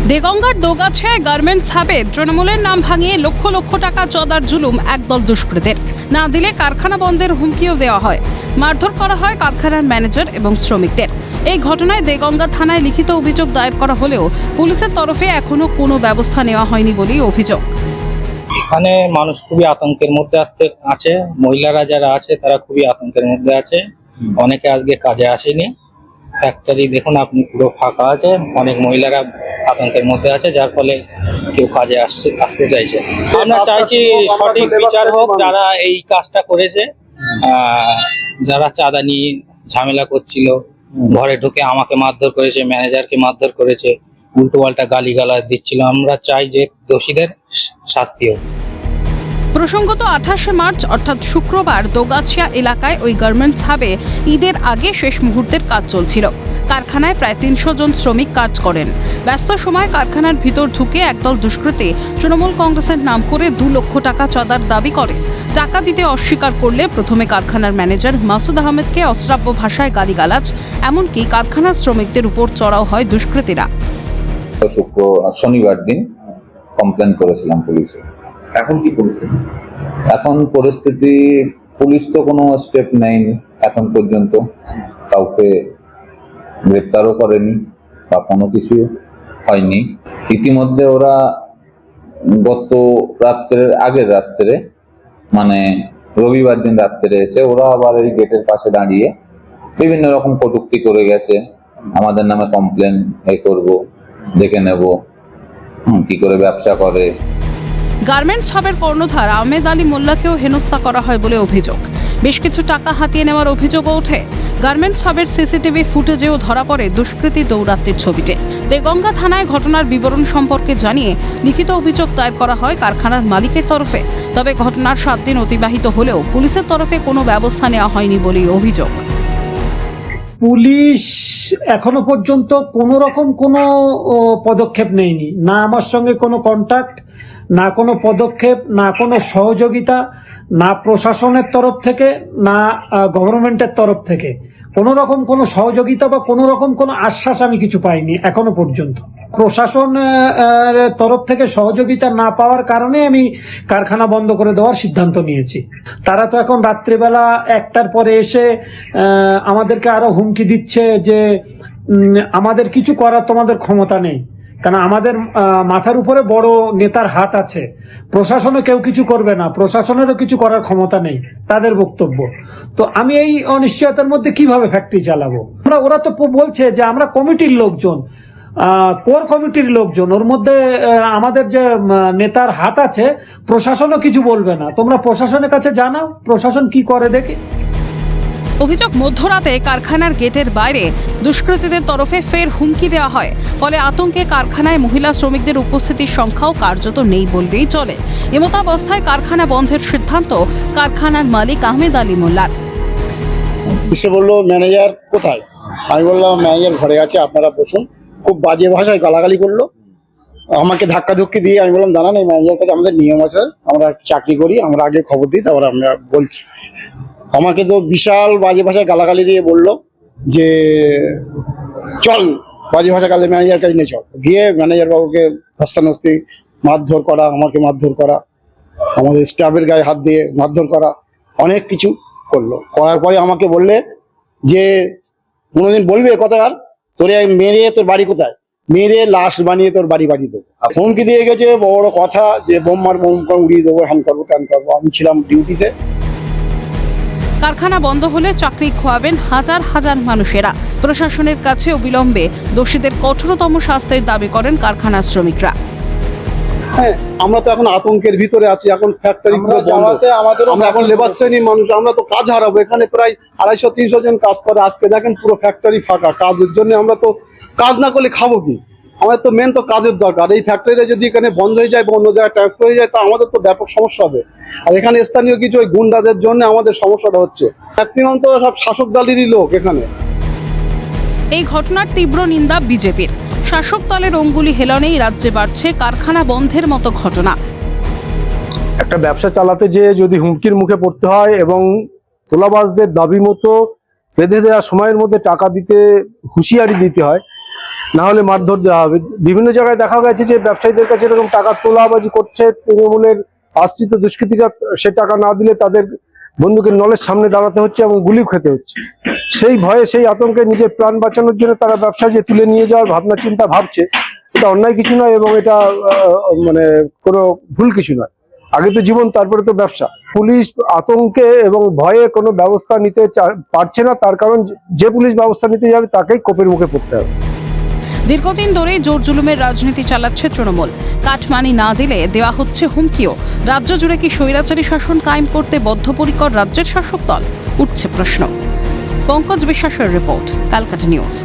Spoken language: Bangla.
দেগঙ্গার দোগাছিয়ায় গার্মেন্টস হাবে তৃণমূলের নাম ভাঙিয়ে লক্ষ লক্ষ টাকা চদার জুলুম একদল দুষ্কৃতের। না দিলে কারখানা বন্ধের হুমকিও দেওয়া হয়। মারধর করা হয় কারখানার ম্যানেজার এবং শ্রমিকদের। এই ঘটনায় দেগঙ্গা থানায় লিখিত অভিযোগ দায়ের করা হলেও পুলিশের তরফে এখনো কোনো ব্যবস্থা নেওয়া হয়নি বলেই অভিযোগ। এখানে মানুষ খুবই আতঙ্কের মধ্যে আছে। মহিলারা যারা আছে তারা খুবই আতঙ্কের মধ্যে আছে। অনেকে আজকে কাজে আসেনি। ফ্যাক্টরি দেখুন আপনি পুরো ফাঁকা আছে। অনেক মহিলারা আতঙ্কের মধ্যে আছে, যার ফলে কেউ কাজে আসতে চাইছে। আমরা চাইছি সঠিক বিচার হোক। যারা এই কাজটা করেছে, যারা চাঁদা নিয়ে ঝামেলা করছিল, ঘরে ঢুকে আমাকে মারধর করেছে, ম্যানেজারকে মারধর করেছে, উল্টো পাল্টা গালিগালাজ দিচ্ছিল, আমরা চাই যে দোষীদের শাস্তি হোক। প্রসঙ্গত 28শে মার্চ অর্থাৎ শুক্রবার দোগাছিয়া এলাকায় ওই গার্মেন্টস হাবে ঈদের আগে শেষ মুহূর্তের কাজ চলছিল। কারখানায় প্রায় 300 জন শ্রমিক কাজ করেন। ব্যস্ত সময় কারখানার ভিতর ঢুকে একদল দুষ্কৃতী তৃণমূল কংগ্রেসের নাম করে 2 লক্ষ টাকা চদার দাবি করে। টাকা দিতে অস্বীকার করলে প্রথমে কারখানার ম্যানেজার মাসুদ আহমেদকে অশ্রাব্য ভাষায় গালিগালাজ, এমনকি কারখানার শ্রমিকদের উপর চড়াও হয় দুষ্কৃতীরা। শনিবার দিন কমপ্লেন করেছিলাম পুলিশে। এখন কি পরিস্থিতি? এখন পরিস্থিতি, পুলিশ তো কোনো স্টেপ নেয়নি এখন পর্যন্ত, কাউকে গ্রেপ্তারও করেনি বা কোনো কিছু হয়নি। ইতিমধ্যে ওরা গত আগের রাত্রে মানে রবিবার দিন রাত্রে এসে ওরা আবার এই গেটের পাশে দাঁড়িয়ে বিভিন্ন রকম কটূক্তি করে গেছে। আমাদের নামে কমপ্লেন করব, দেখে নেব কি করে ব্যবসা করে। গার্মেন্টস হাবের কর্ণধার আহমেদ আলী মোল্লাকেও হেনস্থা করা হয় বলে অভিযোগ। বেশ কিছু টাকা হাতিয়ে নেওয়ার অভিযোগও ওঠে। গার্মেন্টস হাবের সিসিটিভি ফুটেজেও ধরা পড়ে দুষ্কৃতী দৌরাত্মের ছবিতে। দেগঙ্গা থানায় ঘটনার বিবরণ সম্পর্কে জানিয়ে লিখিত অভিযোগ দায়ের করা হয় কারখানার মালিকের তরফে। তবে ঘটনার 7 দিন অতিবাহিত হলেও পুলিশের তরফে কোনো ব্যবস্থা নেওয়া হয়নি বলেই অভিযোগ। পুলিশ এখনো পর্যন্ত কোনো রকম কোনো পদক্ষেপ নেয়নি, না আমার সঙ্গে কোনো কন্ট্যাক্ট, না কোনো পদক্ষেপ, না কোনো সহযোগিতা, না প্রশাসনের তরফ থেকে, না গভর্নমেন্টের তরফ থেকে কোনো রকম কোনো সহযোগিতা বা কোনো রকম কোনো আশ্বাস আমি কিছু পাইনি এখনো পর্যন্ত। প্রশাসন তরফ থেকে সহযোগিতা না পাওয়ার কারণে আমি কারখানা বন্ধ করে দেওয়ার সিদ্ধান্ত নিয়েছি। তারা তো এখন রাত্রিবেলা 1টার পরে এসে আমাদেরকে আরো হুমকি দিচ্ছে যে আমাদের কিছু করার তোমাদের ক্ষমতা নেই, কারণ আমাদের মাথার উপরে বড় নেতার হাত আছে, প্রশাসনে কেউ কিছু করবে না, প্রশাসনেরও কিছু করার ক্ষমতা নেই, তাদের বক্তব্য। তো আমি এই অনিশ্চয়তার মধ্যে কিভাবে ফ্যাক্টরি চালাবো? ওরা তো বলছে যে আমরা কমিটির লোকজন, কোর কমিটির লোকজন, ওর মধ্যে আমাদের যে নেতার হাত আছে, প্রশাসনও কিছু বলবে না। তোমরা প্রশাসনের কাছে জানাও, প্রশাসন কি করে দেখে। অভিযোগ, মধ্যরাতে কারখানার গেটের বাইরে দুষ্কৃতীদের তরফে ফের হুমকি দেওয়া হয়। ফলে আতঙ্কে কারখানায় মহিলা শ্রমিকদের উপস্থিতির সংখ্যাও কার্যত নেই বললেই চলে। এমতাবস্থায় কারখানা বন্ধের সিদ্ধান্ত কারখানার মালিক আহমেদ আলী মোল্লার। সে বললো ম্যানেজার কোথায়? আমি বললাম ম্যানেজার ঘরে আছে, আপনারা বসুন। খুব বাজে ভাষায় গালাগালি করলো, আমাকে ধাক্কাধুক্কি দিয়ে। আমি বললাম দাঁড়ান, এই ম্যানেজার কাছে আমাদের নিয়ম আছে, আমরা চাকরি করি, আমরা আগে খবর দিই, তারপর আমরা বলছি। আমাকে তো বিশাল বাজে ভাষায় গালাগালি দিয়ে বললো যে চল, বাজে ভাষা গালে ম্যানেজার কাছে নিয়ে চল। গিয়ে ম্যানেজার বাবুকে ধস্তাধস্তি, মারধর করা, আমাকে মারধর করা, আমাদের স্টাফের গায়ে হাত দিয়ে মারধর করা, অনেক কিছু করলো। করার পরে আমাকে বললে যে কোনোদিন বলবে কথা, আর তোরে মেরে তোর বাড়ি কোথায়, মেরে লাশ বানিয়ে তোর বাড়ি বাড়ি দেবো। হুমকি দিয়ে গেছে বড় কথা যে বোম উড়িয়ে দেবো, হ্যান করবো ত্যান করবো। আমি ছিলাম ডিউটিতে। কারখানা বন্ধ হলে চাকরি খোয়াবেন হাজার হাজার মানুষেরা। প্রশাসনের কাছে অবিলম্বে দোষীদের কঠোরতম শাস্তির দাবি করেন কারখানার শ্রমিকরা। হ্যাঁ, আমরা তো এখন আতঙ্কের ভিতরে আছি। এখন ফ্যাক্টরি আমরা এখন লেবার শ্রেণীর মানুষ, আমরা তো কাজ হারাবো। এখানে প্রায় 250-300 জন কাজ করে। আজকে দেখেন পুরো ফ্যাক্টরি ফাঁকা। কাজের জন্য আমরা তো কাজ না করলে খাবো কি? আমাদের তো মেন তো কাজের দরকার। এই ফ্যাক্টরিটা যদি এখানে বন্ধ হয়ে যায় বা অন্য জায়গায় ট্রান্সফার হয়ে যায়, তা আমাদের তো ব্যাপক সমস্যা হবে। আর এখানে স্থানীয় কিছু ওই গুন্ডাদের জন্য আমাদের সমস্যাটা হচ্ছে। ম্যাক্সিমাম তো সব শাসক দলেরই লোক এখানে। এই ঘটনার তীব্র নিন্দা বিজেপির। শাসক দলের অঙ্গুলি হেলনেই রাজ্যে বাড়ছে কারখানা বন্ধের মতো ঘটনা। একটা ব্যবসা চালাতে যে যদি হুমকির মুখে পড়তে হয় এবং তোলাবাজদের দাবি মতো বেঁধে দেওয়া সময়ের মধ্যে টাকা দিতে হুঁশিয়ারি দিতে হয়, না হলে মারধর দেওয়া হবে। বিভিন্ন জায়গায় দেখা গেছে যে ব্যবসায়ীদের কাছে এরকম টাকা তোলাবাজি করছে তৃণমূলের আশ্রিত দুষ্কৃতীরা, সে টাকা না দিলে তাদের বন্দুকের নলের সামনে দাঁড়াতে হচ্ছে এবং গুলি খেতে হচ্ছে। সেই ভয়ে, সেই আতঙ্কে নিজের প্রাণ বাঁচানোর জন্য তারা ব্যবসা যে তুলে নিয়ে যাওয়ার ভাবনা চিন্তা ভাবছে, এটা অন্যায় কিছু নয় এবং এটা মানে কোনো ভুল কিছু নয়। আগে তো জীবন, তারপরে তো ব্যবসা। পুলিশ আতঙ্কে এবং ভয়ে কোনো ব্যবস্থা নিতে পারছে না, তার কারণ যে পুলিশ ব্যবস্থা নিতে যাবে তাকেই কোপের মুখে পড়তে হবে। দীর্ঘদিন ধরেই জোর জুলুমের রাজনীতি চালাচ্ছে তৃণমূল। কাটমানি না দিলে দেওয়া হচ্ছে হুমকিও। রাজ্য জুড়ে কি স্বৈরাচারী শাসন কায়েম করতে বদ্ধপরিকর রাজ্যের শাসক দল? উঠছে প্রশ্ন। পঙ্কজ বিশ্বাসের রিপোর্ট, ক্যালকাটা নিউজ।